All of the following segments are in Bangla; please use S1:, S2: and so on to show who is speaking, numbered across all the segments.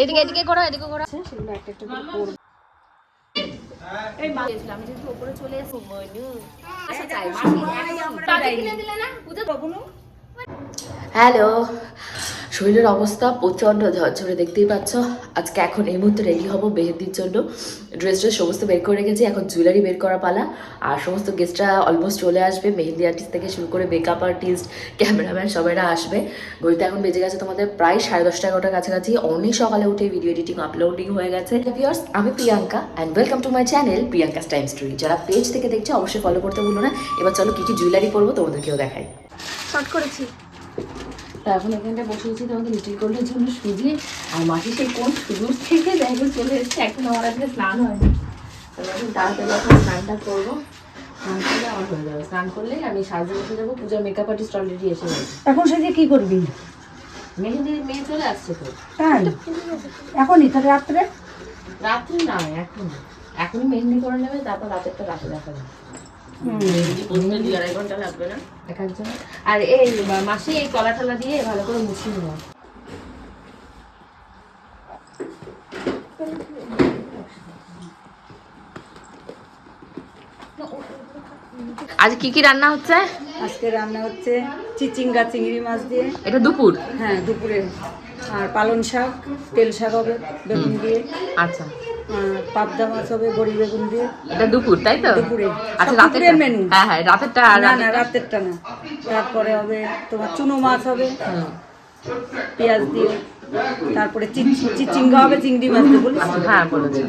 S1: এদিকে এদিকে করো সেগুলো একটা একটা করে করবো। এই মা আমি যেহেতু উপরে চলে এসেছি মনু আচ্ছা চাই কাজে কিনে দিলে না পূজা বাবুনু। হ্যালো, শরীরের অবস্থা প্রচণ্ড ঝরঝরে, দেখতেই পাচ্ছ। আজকে এখন এই মুহূর্তে রেডি হবো মেহেন্দির জন্য। ড্রেস সমস্ত বের করে রেখেছি, এখন জুয়েলারি বের করা পালা। আর সমস্ত গেস্টরা অলমোস্ট চলে আসবে, মেহেন্দি আর্টিস্ট থেকে শুরু করে মেকআপ আর্টিস্ট, ক্যামেরাম্যান সবাইরা আসবে। ঘড়িতে এখন বেজে গেছে তোমাদের প্রায় 10:30 11টার কাছাকাছি। অনেক সকালে উঠে ভিডিও এডিটিং আপলোডিং হয়ে গেছে। ভিউয়ার্স, আমি Priyanka and welcome to my channel Priyanka's time story. যারা পেজ থেকে দেখছো অবশ্যই ফলো করতে ভুলো না। এবার চলো কি কি জুয়েলারি পরবো তোমাদেরকেও দেখাই।
S2: শর্ট করেছি।
S1: তা এখন এখানটা বসেছি তোমাদের লিটিল গোল্ডের জন্য সুজি। আর মাসি সেই কোন সুদূর থেকে জায়গায় চলে এসেছে, এখন আমার আজকে স্নান হয়নি। এখন তাড়াতাড়ি এখন স্নানটা করবো, স্নান করলে আমার হয়ে যাবে। স্নান করলেই আমি সাজতে বসে যাবো। পূজার মেকআপ আর্টিস্ট অলরেডি এসে গেছে।
S2: এখন সেজে কি করবি?
S1: মেহেন্দির মেয়ে চলে আসছে তো।
S2: তাই এখনই? তাহলে রাত্রে?
S1: রাত্রি না, এখনই মেহেন্দি করে নেবে, তারপর রাতেরটা রাতে দেখা যাবে। আর এই মাসি এই কলা টলা দিয়ে ভালো করে মুছিয়ে নেওয়া। আজ কি কি রান্না হচ্ছে?
S2: আজকে রান্না হচ্ছে চিচিঙ্গা চিংড়ি মাছ দিয়ে।
S1: এটা দুপুর?
S2: হ্যাঁ, দুপুরে। আর পালং শাক, তেল শাক হবে বেগুন দিয়ে।
S1: আচ্ছা।
S2: পাবদা মাছ হবে বড়ি বেগুন দিয়ে।
S1: এটা দুপুর, তাই তো?
S2: দুপুরে।
S1: আচ্ছা,
S2: রাতের মেনু?
S1: হ্যাঁ হ্যাঁ, রাতেরটা।
S2: না, রাতেরটা না। তারপরে হবে তোমার চুনো মাছ হবে পেঁয়াজ দিয়ে। তারপরে চিচিঙ্গা হবে চিংড়ি মাছ দিয়ে। বলি
S1: হ্যাঁ, বলেছি।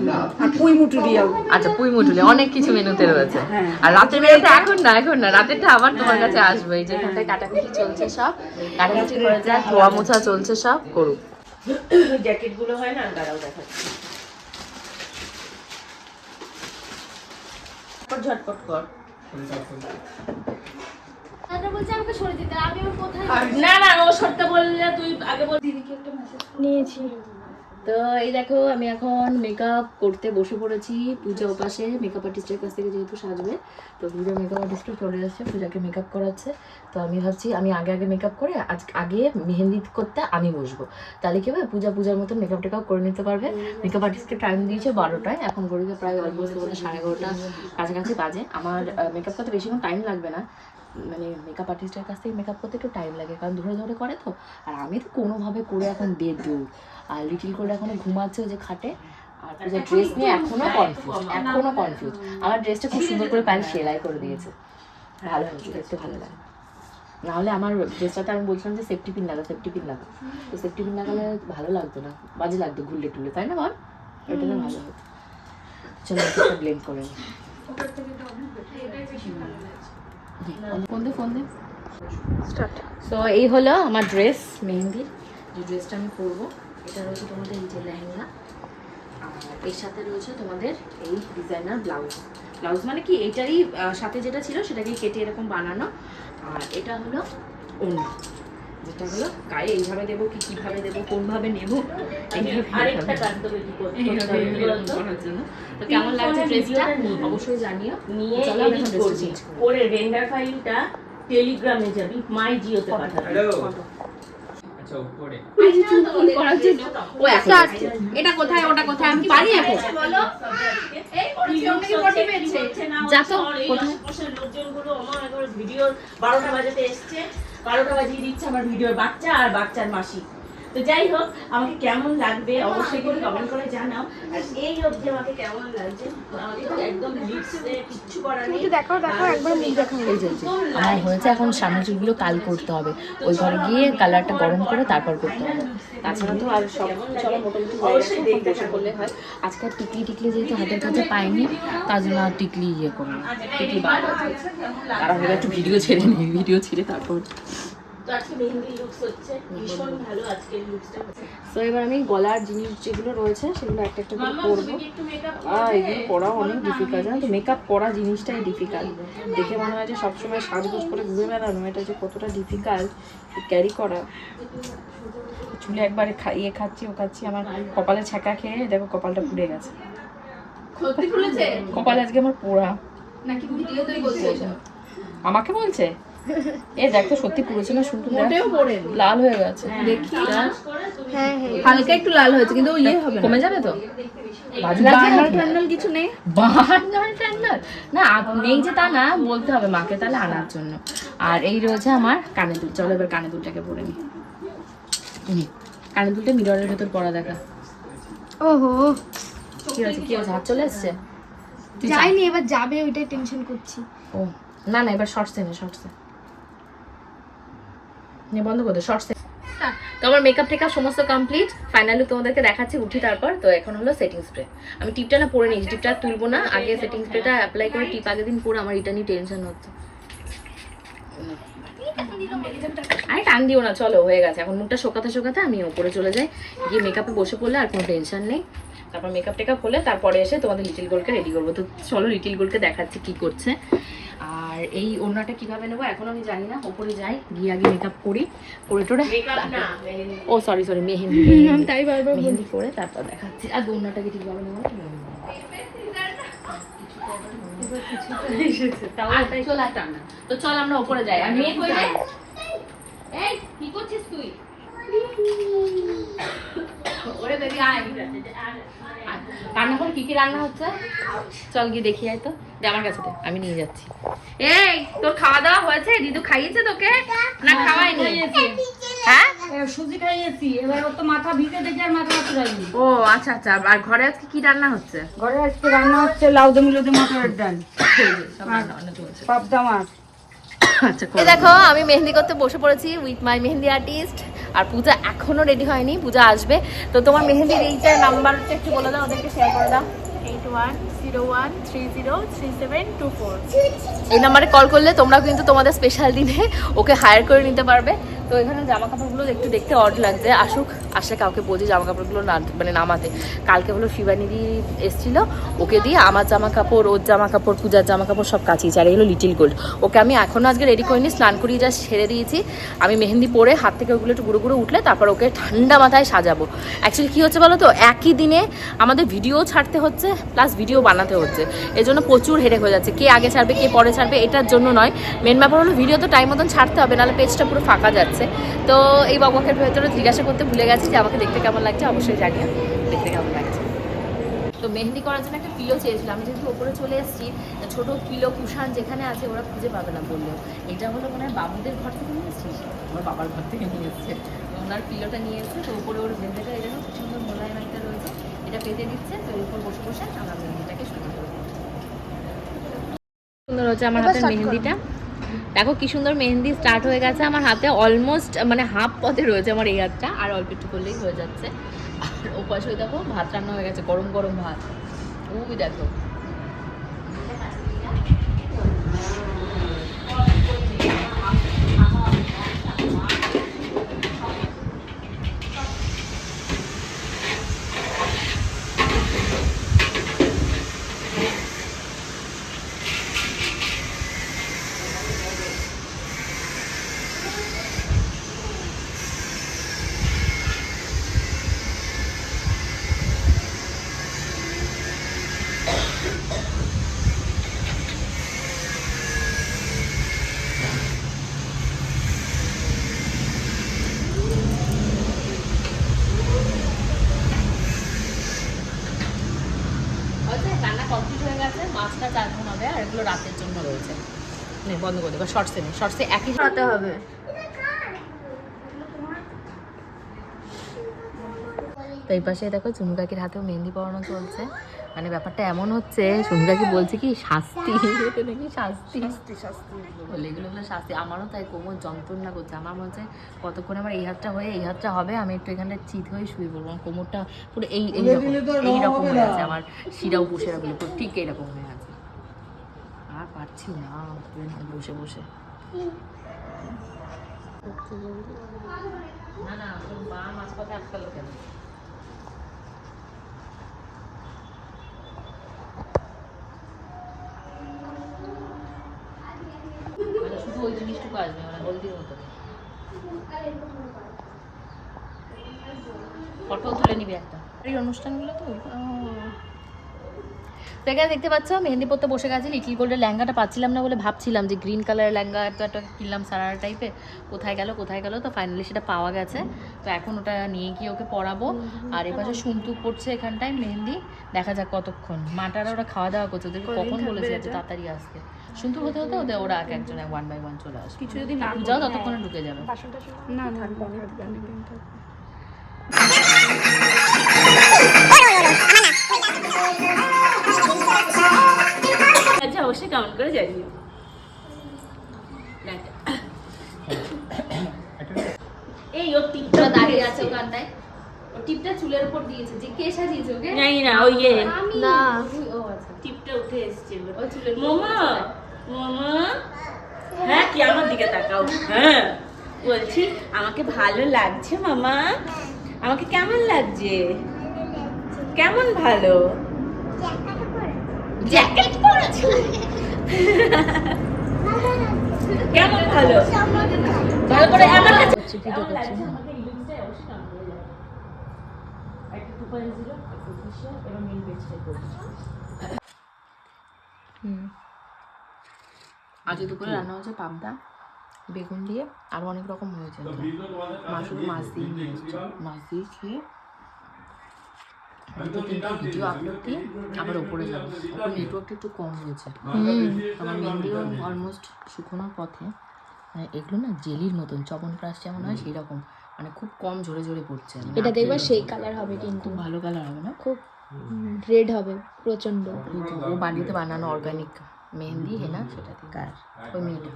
S2: আর পুঁই মুটুরি হবে।
S1: আচ্ছা, পুঁই মুটুলি, অনেক কিছু মেনুতে রয়েছে।
S2: হ্যাঁ।
S1: আর রাতের মেনুটা এখন না, রাতেরটা আবার তোমার কাছে আসবে। এই যে এখানটায় কাটাকুটি চলছে, সব কাটাকুটি করে যায়, ধোয়া মোছা চলছে, সব করুক। জ্যাকেট গুলো হয় না, দাঁড়াও দেখাচ্ছি। ঝটপট কর। না ও সরতে বললে তুই আগে বল। দিদিকে একটা মেসেজ নিয়েছি। তো এই দেখো, আমি এখন মেকআপ করতে বসে পড়েছি। পূজা ওপাশে মেকআপ আর্টিস্টের কাছ থেকে যেহেতু সাজবে, তো পূজা মেকআপ আর্টিস্টও চলে আসছে, পূজাকে মেকআপ করাচ্ছে। তো আমি ভাবছি আমি আগে মেকআপ করে আগে মেহেন্দি করতে আমি বসবো, তাহলে কি হবে পূজার মতন মেকআপ টেকআপ করে নিতে পারবে। মেকআপ আর্টিস্টকে টাইম দিয়েছে 12টায়, এখন ঘড়িতে প্রায় অলমোস্ট 11:30 কাছাকাছি বাজে। আমার মেকআপ করতে বেশিক্ষণ টাইম লাগবে না, মানে মেকআপ আর্টিস্টের কাছ থেকে মেকআপ করতে একটু টাইম লাগে, কারণ ধরে করে তো। আর আমি তো কোনোভাবে করে এখন বেদৌড়। আর লিটিল করে এখনো ঘুমাচ্ছে ওই যে খাটে। আর পূজার ড্রেস নিয়ে এখনো কনফিউজ। আমার ড্রেসটা খুব সুন্দর করে পায়ে সেলাই করে দিয়েছে, ভালো হয়েছে, দেখতে ভালো লাগে। নাহলে আমার ড্রেসটাতে আমি বলছিলাম যে সেফটি পিন লাগা, তো সেফটি পিন লাগালে ভালো লাগতো না, বাজে লাগতো ঘুরলে টুলে, তাই না বল? এটা না ভালো হতো। চলো একটা ব্লেন্ড করে নিই। Phone they start. সো এই হলো আমার ড্রেস, মেহেন্দির যে ড্রেসটা আমি পরবো। এটা রয়েছে তোমাদের এই যে লেহেঙ্গা, আর এর সাথে রয়েছে তোমাদের এই ডিজাইনার ব্লাউজ মানে কি এইটারই সাথে যেটা ছিল সেটাকেই কেটে এরকম বানানো। আর এটা হলো ওড়না, যেটা হলো গায়ে এইভাবে দেবো কি কিভাবে দেবো, কোনভাবে নেবো, তো কেমন লাগছে ড্রেসটা অবশ্যই জানিও। নিয়ে
S3: করে রেন্ডার ফাইলটা টেলিগ্রামে যাবি, মাই জিওতে পাঠাবি।
S1: এটা কোথায় ওটা কোথায় আমি পারি এখন
S3: লোকজনগুলো আমার ভিডিও 12টা বাজাতে এসছে, 12টা বাজিয়ে দিচ্ছে আমার ভিডিওর বাচ্চা আর বাচ্চার মাসি। তো যাই হোক, আমাকে কেমন লাগবে অবশ্যই কিন্তু কমেন্ট করে জানাও। আর এই অবধি আমাকে কেমন লাগছে একদম লিপসে কিচ্ছু করার নেই।
S2: দেখো একবার মুখ দেখা হয়ে যাচ্ছে।
S1: আমার হয়েছে এখন সামনের চুলগুলো কাল করতে হবে, ওই ঘরে গিয়ে কালারটা গরম করে তারপর করতে হবে। তাছাড়া তো আর সব চলো মোটামুটি বসে করলে হয়। আজকে আর টিকলি যেহেতু হাতের কাছে পাইনি, তার জন্য আর টিকলি করবো, টিকলি বার তারা হলে একটু ভিডিও ছেড়ে তারপর।
S3: তো আজকে মেহেন্দি লুকস হচ্ছে ভীষণ ভালো, আজকের লুকসটা।
S1: তো এবার আমি গলার জিনিস যেগুলো রয়েছে সেগুলো একটা একটা করে করবো। এগুলো করা অনেক ডিফিকাল্ট, জানো তো, মেকআপ করা জিনিসটাই ডিফিকাল্ট। দেখে মনে হয় যে সবসময় সাজগোজ করে ঘুরে বেড়ানো, এটা যে কতটা ডিফিকাল্ট ক্যারি করা। চুলে একবারে খাচ্ছি আমার কপালে ছ্যাঁকা খেয়ে দেখো কপালটা পুড়ে গেছে। কপাল আজকে আমার পোড়া নাকি? আমাকে বলছে এ দেখো সত্যি পুড়েছে না শুনতে মোটেও পড়ে লাল হয়ে গেছে দেখি
S4: হ্যাঁ হ্যাঁ
S1: হালকা একটু লাল হয়েছে কিন্তু ইয়ে হবে কমে যাবে তো বার্নার টার্নাল কিছু নেই বার্নার টার্নাল না নেই যে তা না বলতে হবে মাকে তাহলে আনার জন্য আর এই রয়েছে আমার কানে দুল চলো এবার কানে দুলটাকে পরে নি কানে দুলটা মিররের ভেতর পড়া দেখা
S4: ওহো
S1: কি হয়েছে হাত চলে এসছে
S4: যাইনি এবার যাবে ওইটাই টেনশন করছি
S1: ও না না এবার শর্টসে নে বন্ধ করে দে শর্টসে তো আমার মেকআপ টেকআপ সমস্ত কমপ্লিট ফাইনালি তোমাদেরকে দেখাচ্ছি উঠি তারপর তো এখন হলো সেটিং স্প্রে আমি টিপটা না পরে নিয়েছি টিপটা তুলবো না আগে সেটিং স্প্রেটা অ্যাপ্লাই করে টিপ আগের দিন পরে আমার এটা নিয়ে টেনশন হচ্ছে আরে টান দিও না চলো হয়ে গেছে এখন মুখটা শোকাতে আমি ওপরে চলে যাই গিয়ে মেকআপে বসে পড়লে আর কোনো টেনশন নেই তারপর মেকআপ টেকআপ হলে তারপরে এসে তোমাদের লিটিল গোলকে রেডি করবো তো চলো লিটিল গোলকে দেখাচ্ছি কি করছে আর এই ওড়নাটা কিভাবে নেবো এখন আমি জানি না ওপরে যাই গিয়ে আগে মেকআপ করি করে টোরে ও সরি মেহেন্দি
S4: তাই বারবার
S1: মেহেন্দি করে তারপর দেখাচ্ছি আর ওড়নাটাকে ঠিকভাবে নেবো তো চল আমরা ওপরে যাই আর মেয়ে কই রে এই কি করছিস তুই ওরে বেবি আয় রান্না করে কি রান্না হচ্ছে চল গিয়ে দেখি আয় তো দে আমার কাছে দে আমি নিয়ে যাচ্ছি এই তোর খাওয়া দাওয়া হয়েছে দিদু খাইয়েছে তোকে না খাওয়াইনি হ্যাঁ
S2: সুজি খাইয়েছি এবার ওর তো মাথা ভিজে দেখে আর মাথা হাতে যায়নি
S1: ও আচ্ছা আর ঘরে আজকে কি রান্না হচ্ছে
S2: ঘরে আজকে রান্না হচ্ছে লাউদে মিলুদে মটরের ডাল পাবদা মাছ
S1: আচ্ছা দেখো আমি মেহেন্দি করতে বসে পড়েছি উইথ মাই মেহেন্দি আর্টিস্ট আর পূজা এখনো রেডি হয়নি পূজা আসবে তো তোমার মেহেন্দির এইটা নাম্বারটা একটু বলে দাও ওদেরকে শেয়ার করে দাও 8101303724 এই নাম্বারে কল করলে তোমরা কিন্তু তোমাদের স্পেশাল দিনে ওকে হায়ার করে নিতে পারবে তো এখানে জামা কাপড়গুলো একটু দেখতে অড লাগছে আসলে কাউকে বলছি জামা কাপড়গুলো নামাতে কালকে হলো শিবানীদি এসেছিল ওকে দিয়ে আমার জামা কাপড় ওর জামা কাপড় পূজার জামা কাপড় সব কাচিয়েছি আর এগুলো লিটিল গোল্ড ওকে আমি এখনও আজকে রেডি করিনি স্নান করিয়ে যা ছেড়ে দিয়েছি আমি মেহেন্দি পরে হাত থেকে ওগুলো একটু গুঁড়ো উঠলে তারপর ওকে ঠান্ডা মাথায় সাজাবো অ্যাকচুয়ালি কী হচ্ছে বলো তো একই দিনে আমাদের ভিডিও ছাড়তে হচ্ছে প্লাস ভিডিও বানাতে হচ্ছে এই জন্য প্রচুর হেডেক হয়ে যাচ্ছে কে আগে ছাড়বে কে পরে ছাড়বে এটার জন্য নয় মেন ব্যাপার হলো ভিডিও তো টাইম মতন ছাড়তে হবে নাহলে পেজটা পুরো ফাঁকা যাচ্ছে তো এই বকবকের ভেতরে জিজ্ঞাসা করতে ভুলে গেছি যে আমাকে দেখতে কেমন লাগছে অবশ্যই জানিও দেখতে কেমন লাগছে তো মেহেন্দি করার জন্য একটা পিলো চেয়েছিলাম আমি যেহেতু ওপরে চলে এসেছি ছোট পিলো কুশান যেখানে আছে ওরা খুঁজে পাবে না বললেও এটা হলো মনে হয় বাবুদের ঘর থেকে নিয়ে এসেছিস আমার বাবার ঘর থেকে নিয়ে এসছে ওনার পিলোটা নিয়ে এসছে তো উপরে ওর ভেন্দেটা এটা খুব সুন্দর মোলায়েম একটা রয়েছে এটা পেতে দিচ্ছে তো এর উপর বসে বসে আমরা মেহেন্দিটাকে শুরু করবো সুন্দর হচ্ছে আমার হাতের মেহেন্দিটা দেখো কি সুন্দর মেহেন্দি স্টার্ট হয়ে গেছে আমার হাতে অলমোস্ট মানে হাফ পথে রয়েছে আমার এই হাতটা আর অল্প একটু করলেই হয়ে যাচ্ছে আর ওপাশে দেখো ভাত রান্না হয়ে গেছে গরম গরম ভাত ওই দেখো রান্না কমপ্লিট হয়ে গেছে মাছটা চারজন হবে আর এগুলো রাতের জন্য রয়েছে বন্ধ করে দেবো শর্টসে একই
S4: হতে হবে
S1: তো এই পাশে দেখো চুনু কাকির হাতেও মেহেন্দি পরানো চলছে মানে ব্যাপারটা এমন হচ্ছে চুনু কাকি বলছে কি শাস্তি নাকি শাস্তি বলে এগুলো শাস্তি আমারও তাই কোমর যন্ত্রণা করছে আমার মনে হচ্ছে কতক্ষণ আমার এই হাতটা হয়ে এই হাতটা হবে আমি একটু এখানটা চিত হয়ে শুয়ে পড়বো আমার কোমরটা পুরো এইরকম হয়ে আছে আমার শিরাও পুষেরাগুলো পুরো ঠিক এইরকম হয়ে আছে আর পারছি না বসে বসে না মা মাঝপথে আটকালো কেন শুধু ওই জিনিসটুকু আসবে মানে হলদির মতো ফটো তুলে নিবি একটা এই অনুষ্ঠানগুলো তো জায়গায় দেখতে পাচ্ছ মেহেন্দি পরতে বসে গেছে। লিটল গোল্ডের লেহেঙ্গাটা পাচ্ছিলাম না বলে ভাবছিলাম যে গ্রিন কালারের লেহেঙ্গা তো একটা কিনলাম সারারা টাইপের, কোথায় গেল। তো ফাইনালি সেটা পাওয়া গেছে। তো এখন ওটা নিয়ে গিয়ে ওকে পরাবো। আর এপাশে সুন্তু পড়ছে এখানটায় মেহেন্দি, দেখা যাক কতক্ষণ। মাটারা ওরা খাওয়া দাওয়া করছে, ওদেরকে কখন বলেছে এত তাড়াতাড়ি আসতে। সুন্তু হতে হতে ওদের ওরা এক একজন 1 by 1 চলে আসবে। কিছু যদি যাও ততক্ষণে ঢুকে যাবে।
S2: না না
S3: আচ্ছা অবশ্যই কমেন্ট করে জানিও। এই ওর টিপটা
S1: দাঁড়িয়ে আছে ওখানটায়, ও টিপটা চুলের উপর দিয়েছে। যে কে সাজিয়েছে ওকে?
S3: জানি না, ওই যে
S4: না
S1: ও আচ্ছা,
S3: টিপটা উঠে এসেছে
S1: ও চুলের
S3: মামা মামা। হ্যাঁ কি আমার দিকে তাকাও। হ্যাঁ বলছি আমাকে ভালো লাগছে মামা, আমাকে কেমন লাগছে? কেমন ভালো জ্যাকেট পরেছো? কেমন ভালো ভালো করে আমার কাছে কেমন লাগছে? আমাকে ইলুমিনাতে অবশ্যই কাম করে যাবে। একটা 2.0 অফিশিয়াল এবং মেইন পেজটা করছি।
S1: আজকে দুপুরে রান্না হচ্ছে পাবদা বেগুন দিয়ে, আরও অনেক রকম হয়েছে। মাছ দিয়ে খেয়ে 2-3টা ভিডিও আপলোড দিয়ে আবার ওপরে যাবো। এখন নেটওয়ার্কটা একটু কম হয়েছে, আমার মেহেন্দিও অলমোস্ট শুকোনোর পথে। মানে এগুলো না জেলির মতন, চবনপ্রাশ যেমন হয় সেই রকম, মানে খুব কম ঝরে পড়ছে।
S4: এটা দেখবা সেই কালার হবে, কিন্তু
S1: খুব ভালো কালার হবে না,
S4: খুব রেড হবে প্রচন্ড।
S1: ও বাড়িতে বানানো অর্গানিক মেহেন্দি হেনা, সেটা থেকে আর ওই মেয়েটা।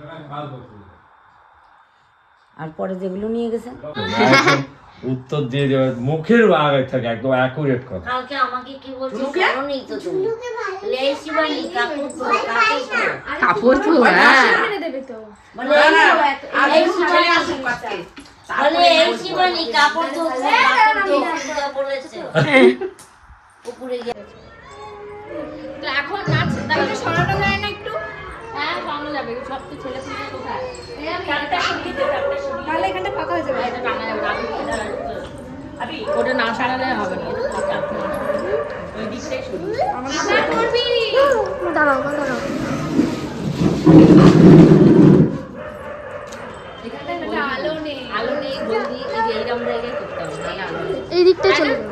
S2: আর পরে যেগুলো নিয়ে গেছে
S5: উত্তর দিয়ে দেবে, মুখের আগে থাকে একদম অ্যাকুরেট কথা।
S6: কালকে আমাকে কি বলছো জানোই তো তুমি, লেসি বানি কাপড় তো
S1: কাপড় তো
S4: এনে দেবে তো।
S6: মানে লেসি বানি কাপড় তো বলেছে উপরে গিয়ে।
S1: তো এখন নাচ তাহলে সরানো যায় না একটু? হ্যাঁ সরানো যাবে, সব তো ছেলে পুলে কোথায়?
S4: তাহলে এখানটা ফাঁকা হয়ে যাবে।
S1: এটা টানা যাবে, ওটা না সারালে হবে না।
S3: ওই দিকটাই শুরু।
S4: দাঁড়াও।
S1: এখানটায় আলো নেই বলদি, এই যে এইরকম জায়গায় করতে হবে, তাহলে আলো নেই।
S4: এই দিকটায় চলে যাবে।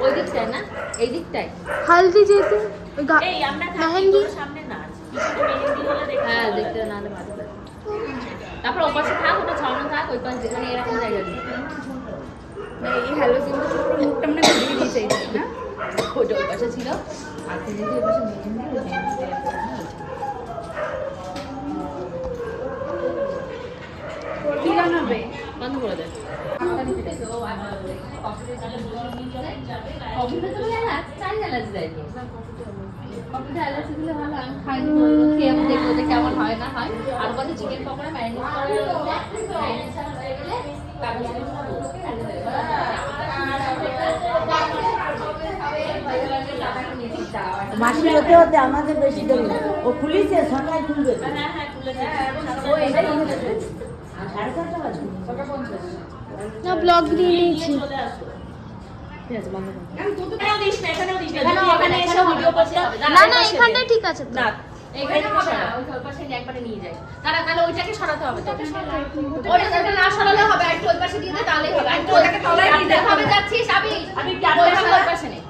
S1: ওই দিকটায় না, এই দিকটায়।
S4: হালদি যেতে ওই
S3: এই আমরা
S4: মেহেন্দি
S3: সামনে নাচ পিছনে মেহেন্দি হলে দেখতে
S1: হ্যাঁ দেখতে নাহলে মাঝে মাঝে। তারপর ওপাশে থাক, ওটা ছড়ানো থাক, ওই পাশে যেখানে এরকম জায়গা নেই।
S2: এই হ্যালো কিন্তু মুখটা মানে ঘুরিয়ে দিয়েছে এই দিকে, না
S1: ওটা ওই পাশে ছিল, আর যদি ওই পাশে মেহেন্দি ওই মেহেন্দি
S2: কি জানাবে
S1: বন্ধ করে দে। কফিতে তো এলাচ, চাই এলাচ দেয়নি। কফিতে এলাচ দিলে ভালো, আমি খাইনি, খেয়ে আমি দেখবো যে কেমন হয় না হয়। আর কত চিকেন পকোড়া ম্যারিনেট করা রয়েছে, ম্যারিনেট ছাড়া হয়ে গেলে তারপর
S2: মাসি হতে হতে আমাদের বেশি দেবে। ও খুলিছে সকাল খুলবে তো।
S4: না ব্লগ দিয়ে নিয়েছি।
S1: ঠিক আছে বন্ধ করো।
S3: এখানেও দিস না, এখানেও দিস না।
S1: এখানে এসে ভিডিও করতে হবে।
S4: না এখানটাই ঠিক আছে তো।
S3: না
S1: এইখানে হবে না, ওই পাশে একবারে নিয়ে যাই। তাহলে ওইটাকে সরাতে হবে তো। ওইটাকে না সরালে হবে, একটু ওই পাশে দিয়ে দে তাহলেই হবে। একটু ওটাকে তলায় দিতে হবে, যাচ্ছিস আবি।
S3: আমি
S1: ওই পাশে নেই।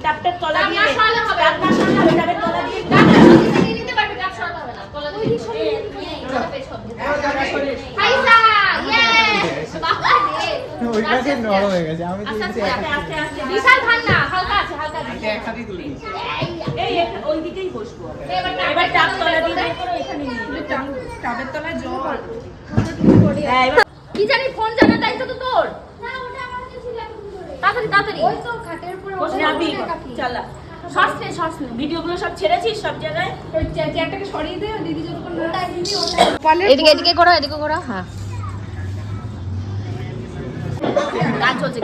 S3: টাপটার তলা
S1: টাপ
S3: দিয়ে
S1: না সরালে হবে।
S3: টাপ না সরালে হবে, টাপের তলা দিয়ে
S1: টাপ না দিয়ে নিতে পারবি, টাপ সরাতে হবে না। তলা দিয়ে হাইসা ইয়েস বাবা রে।
S7: ওই পাশে নরম হয়ে গেছে, আমি তো
S1: আস্তে
S7: এদিকে
S3: আস্তে আস্তে
S1: বিশাল ঠান্ডা, হালকা আছে হালকা আছে।
S7: একসাথেই তুলে নিচ্ছি।
S3: ওই দিকেই বসবো।
S1: এবার টাপ
S3: তলা দিয়ে বের করে এখানে নিয়ে
S2: টাবের তলায় জল।
S3: হ্যাঁ এবার
S1: কি জানি ফোন জানার দায়িত্ব তো তোর। তাড়াতাড়ি
S4: ওই তো খাটের উপরে
S3: বসে যাবি চালা
S1: শর্টস নে
S3: ভিডিওগুলো সব ছেড়েছিস সব জায়গায়।
S2: ওই চেয়ারটাকে সরিয়ে দে, দিদি যখন
S1: এদিকে ঘোরা হ্যাঁ। গান চলছে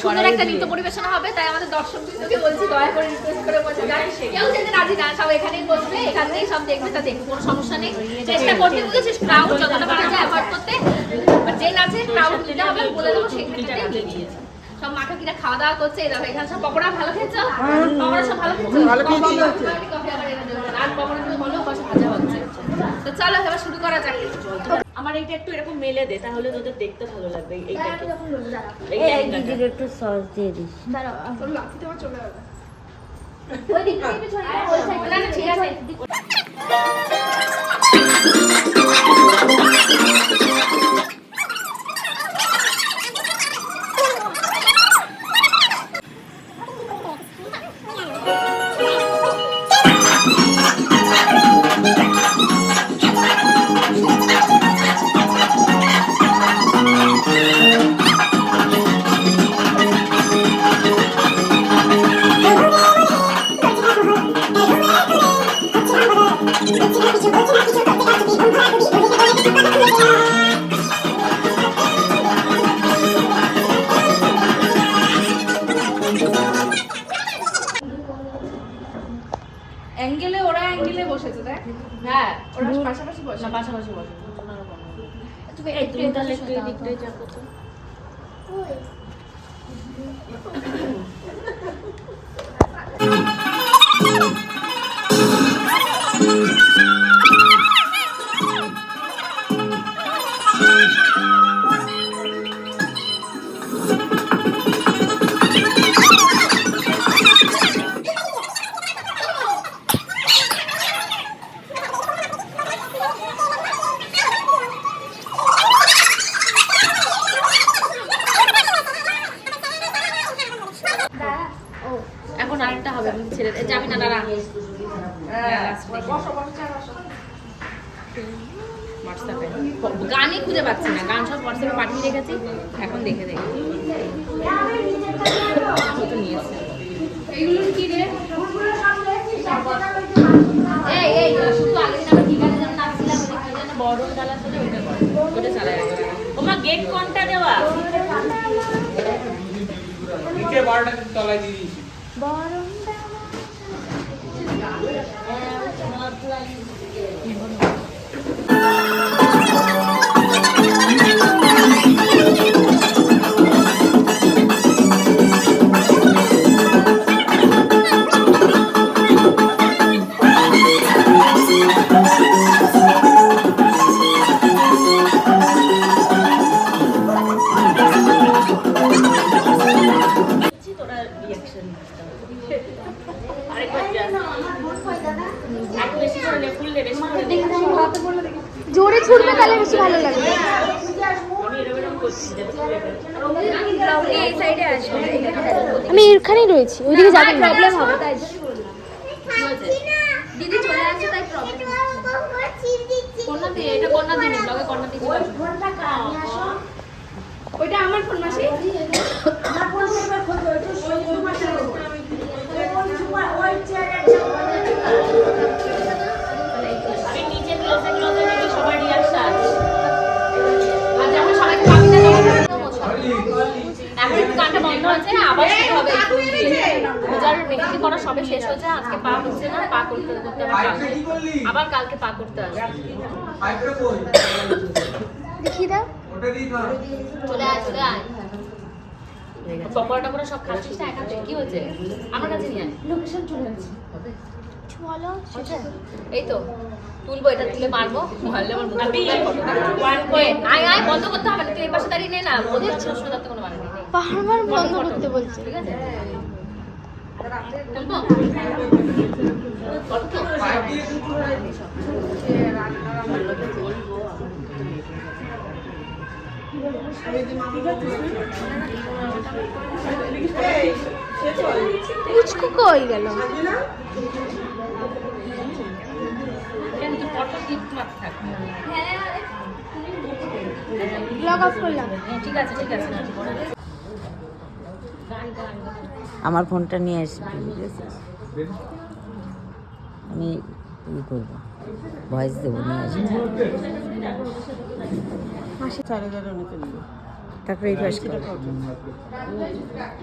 S1: সুন্দর একটা নৃত্য পরিবেশনা হবে, তাই আমাদের দর্শকবৃন্দকে বলছি দয়া করে রিকোয়েস্ট করে বসে যান। কেউ যেতে রাজি না, সব এখানেই বসবে, এখান থেকেই সব দেখবে, তা দেখবে, কোনো সমস্যা নেই। চেষ্টা করতে বুঝেছিস ক্রাউড যতটা পারা যায় অ্যাভয়েড করতে, যে নাচে ক্রাউড দিতে হবে বলে দেবো সেখানে নিয়ে নিয়েছি। সব মাখাকিরা খাওয়া দাওয়া করছে। এই দেখো এখানে সব পকোড়া ভালো খেয়েছো? পকোড়া সব ভালো খেয়েছো?
S7: ভালো খেয়েছি।
S1: কফি আবার এনে দেবো। আর পকোড়া তো হলো, কষা ভাজা হচ্ছে। তো চলো এবার শুরু করা যাক।
S3: আমার এইটা একটু এরকম মেলে দে, তাহলে তোদের দেখতে ভালো লাগবে। এইটাকে
S6: এই দিদির একটু সস দিয়ে দিস।
S1: ওই দিকটা একটু ছড়িয়ে দাও, ওই সাইডে। না না ঠিক আছে। অ্যাঙ্গেলে ওরা অ্যাঙ্গেলে বসেছে দেখ। হ্যাঁ ওরা পাশাপাশি বসে
S3: না, পাশাপাশি বসে। তুমি এই তুমি তাহলে একটু এই দিকটায় যাবো তো।
S1: এখন আরেকটা হবে, আমি ছেড়ে দে। যাবি না দাঁড়া। হোয়াটসঅ্যাপে গানই খুঁজে পাচ্ছি না, গান সব হোয়াটসঅ্যাপে পাঠিয়ে রেখেছি, এখন দেখে দেখি। কত নিয়েছে এইগুলো কি রে? এই এই শুধু আগে দিন আমরা কি গানে যেন নাচছিলাম, ওই কি যেন বড় ডালা ছিল, ওইটা করে ওটা চালাই রাখো।
S3: ওমা গেট কোনটা দেওয়া?
S7: নিচে বারোটা তলায় দিয়ে দিয়েছি।
S3: তোরা রিঅ্যাকশন আরেকবার যা। একটু বেশি করে নে, ফুল দে, বেশি করে দে।
S4: জোরে ছুটবে তাহলে বেশি ভালো লাগবে।
S3: আমি এরকম এরকম করছি যাতে ফুলে যায়।
S1: এই সাইডে আসবে।
S4: আমি এখানেই রয়েছি, ওইদিকে যাবেন না।
S1: প্রবলেম হবে তাই দিদি চলে আসছে, তাই প্রবলেম। কোনটা দিয়ে? এটা কোনটা দিয়ে? ব্লগে কোনটা দিয়ে? ওইটা আমার ফোন মাসি।
S3: আমি নিচে ক্লোজে ক্লোজে দেখি সবার রিঅ্যাকশন।
S1: আজ আমরা সবাইকে পাবি না, এখন একটু গানটা বন্ধ আছে, আবার শুরু হবে। পূজার মেহেন্দি করা সবে শেষ হয়েছে, আজকে পা হচ্ছে না, পা করতে করতে আবার কালকে পা করতে আসবে।
S4: দেখিয়ে দাও।
S1: চলে আয় চলে আয়। পকোড়া টকোড়া সব খাচ্ছিস না একা? কি হয়েছে? আমার কাছে নিয়ে আয়। লোকেশন চলে আসছে।
S4: বলো
S1: এই তো তুলবো, এটা তুলে মারবো, মারলে আমার মুখে
S3: আমি
S1: ফটো দেবো।
S3: 1 পয়েন্ট
S1: আয় আয়, বন্ধ করতে হবে না, তুই এই পাশে দাঁড়িয়ে নে না, বন্ধ করতে যাতে কোনো মানে নেই।
S4: বারবার বন্ধ করতে বলছে।
S1: ঠিক আছে তুলবো? ফটো তো?
S4: পুচকু কই গেল?
S1: কিন্তু ফটো ক্লিক মারতে থাক।
S4: লগ অফ করলাম।
S1: ঠিক আছে ঠিক আছে।
S6: আমার ফোনটা নিয়ে আসবি, বুঝেছিস? আমি ই করবো, ভয়েস দেবো, নিয়ে আসবি। তারপরে এই পাশ কর।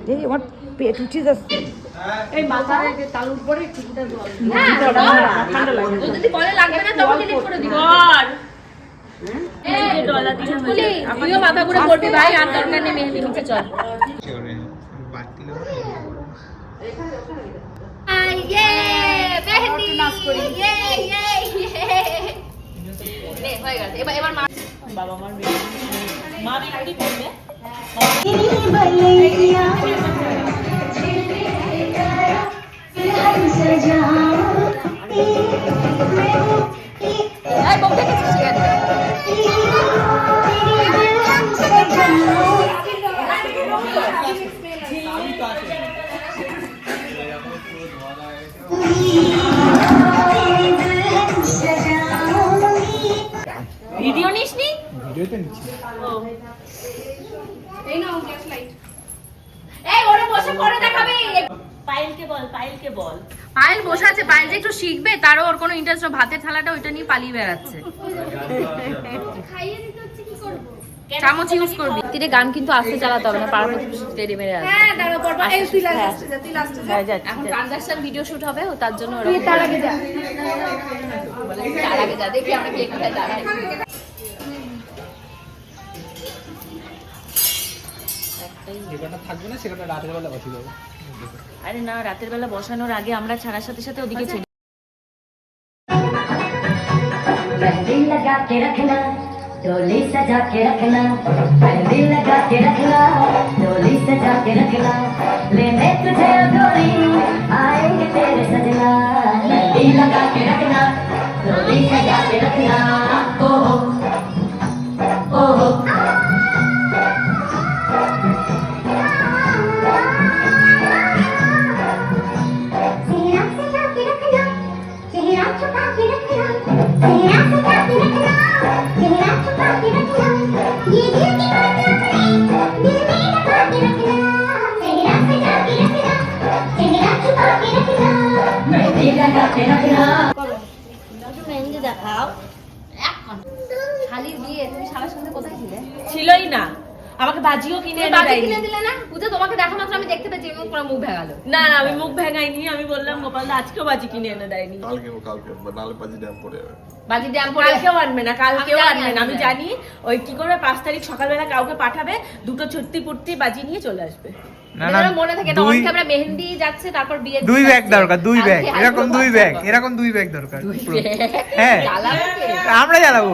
S6: দেখি আমার পেট উঠে যাচ্ছে।
S2: এই মাথার এই যে তালুর পরে ঠিকঠাক জল।
S1: হ্যাঁ ঠান্ডা লাগে। যদি বলে লাগবে না তখন ডিলিট করে দিবি।
S3: কর
S1: এই যে ডলার দিন হয়ে যায়। তুইও মাথা ঘুরে পড়বি ভাই, আর দরকার নেই মেহেন্দি নিচে চল।
S3: বাবা মার মেহেন্দি মা মেহেন্দি করবে ভিডিও নিসনি?
S7: ভিডিওতে নিচ্ছি।
S3: পায়েলকে বল পায়েলকে বল
S1: পায়েল বসে আছে, পায়েল যে একটু শিখবে তারও ওর কোনো ইন্টারেস্ট, ভাতের থালাটা ওইটা নিয়ে পালিয়ে বেড়াচ্ছে। চামচ ইউজ করবি। তীরে গান কিন্তু আস্তে চালাতে হবে না, পাড়া প্রতিবেশী তেড়ে মেরে আসবে। এখন ট্রানজাকশন ভিডিও শুট হবে, ও তার জন্য তার আগে যা দেখি আমরা কে কোথায় দাঁড়াই।
S7: যেটা থাকবে না সেটা রাতের বেলা বসে যাবে।
S3: আরে না, রাতের বেলা বসানোর আগে আমরা ছাড়ার সাথে সাথে ওদিকে ছেড়ে
S8: मेहंदी लगा के रखना, डोली सजा के रखना, मेहंदी लगा के रखना, डोली सजा के रखना, लेने तुझे ओ डोली आएंगे तेरे सजना। मेहंदी लगा के रखना, डोली सजा के रखना, ओ हो, ओ हो। चेहरा सजा के रखना, चेहरा छुपा के रखना, चेहरा सजा के रखना, चेहरा छुपा के रखना, ये दिल की बातें दिल में लगा के रखना, चेहरा सजा के रखना, चेहरा छुपा के रखना, मेहंदी लगा के रखना।
S6: মেহেন্দি দেখাও।
S1: শালির বিয়ে, তুমি শালার সঙ্গে কোথায় ছিলে?
S3: ছিলই না, আমাকে বাজিও কিনে এনে
S1: বাজি
S3: দেয়নি।
S1: কিনে দিলে না? বুঝে তোমাকে দেখা মাত্র আমি দেখতে পেয়েছি এবং পুরো মুখ ভেঙালো।
S3: না আমি মুখ ভেঙাইনি, আমি বললাম গোপালদা আজকেও বাজি কিনে এনে দেয়নি।
S9: কালকে নালে বাজি ড্যাম পড়ে যাবে।
S1: বাজি ড্যাম পড়ে
S3: কালকেও আনবে না, কালকেও
S1: আমি জানি,
S3: আনবে না, আমি
S1: আমি
S3: জানি। ওই কি করে 5 তারিখ সকালবেলা কাউকে পাঠাবে, দুটো ছত্তি পুট্টি বাজি নিয়ে চলে আসবে।
S7: না
S1: মানে ওরা মনে থাকে না, অন ক্যামেরা মেহেন্দি যাচ্ছে, তারপর বিয়ে
S7: দুই ব্যাগ দরকার, দুই ব্যাগ,
S1: কালকে
S7: এরকম
S1: আসবো
S7: দুই
S1: বাচ্চা
S7: ব্যাগ,
S1: হবে।
S7: এরকম দুই ব্যাগ দরকার। পুরো।
S1: ব্যাগ?
S7: হ্যাঁ
S1: জ্বালাবো কে?
S7: আমরা জ্বালাবো।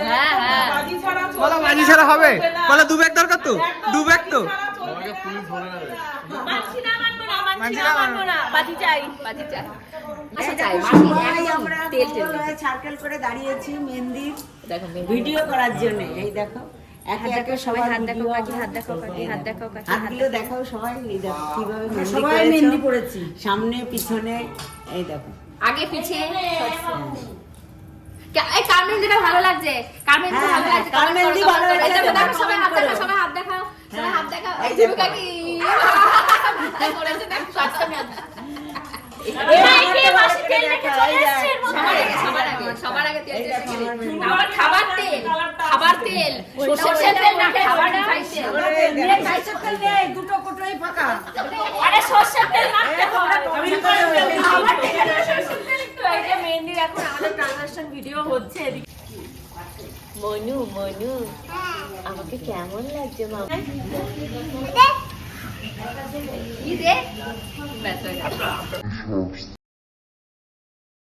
S1: হ্যাঁ হ্যাঁ
S7: বলো বাজি ছাড়া হবে? বলো দু ব্যাগ দরকার তো, দু ব্যাগ তো।
S9: আমাকে পুলিশ ধরে নেবে।
S3: মানছি না, মানবো না, মানছি
S7: মানছি
S3: না,
S7: না,
S3: মানবো না, বাজি চাই।
S1: বাজি চাই। আচ্ছা চাই, মাসি একদম
S2: আমরা
S1: তেল তেল।
S2: সার্কেল করে দাঁড়িয়েছি মেহেন্দির
S1: দেখো মেহেন্দি।
S2: ভিডিও করার জন্য। এই দেখো একে একে সবাই
S1: হাত
S2: হাত
S1: দেখাও
S2: দেখাও,
S1: কাকি, হাত দেখাও কাকি, হাত দেখাও কাকি, হাত
S2: হাতগুলো দেখাও সবাই। এই দেখো কিভাবে মেহেন্দি
S10: সবাই
S2: করেছো।
S10: মেহেন্দি পড়েছি।
S2: সামনে পিছনে এই দেখো।
S1: আগে পিছিয়ে এই কার মেহেন্দিটা ভালো লাগছে? কার মেহেন্দি ভালো লাগছে?
S2: কার মেহেন্দি ভালো লাগছে?
S1: এই দেখো, দেখো, সবাই হাত
S2: করো।
S1: দেখাও, সবাই হাত দেখাও, সবাই হাত দেখাও। এই
S2: এই
S1: যে
S2: দেখো।
S1: কাকি করেছে, দেখো সবটা মেহেন্দি। সবার আগে তেল টেল ছেড়ে দিই। আবার খাবার তেল, খাবার তেল, সরষের তেল না, খাবার রিফাইন তেল।
S10: দুটো কোটোই ফাঁকা।
S3: আরে সরষের তেল মাখতে হয়। খাবার তেল না, সরষের তেল একটু। এই যে মেহেন্দির এখন আমাদের ট্রানজাকশন ভিডিও হচ্ছে এদিকে।
S6: মনু মনু আমাকে কেমন লাগছে মা?
S1: কি দে? ব্যাস হয়ে গেল।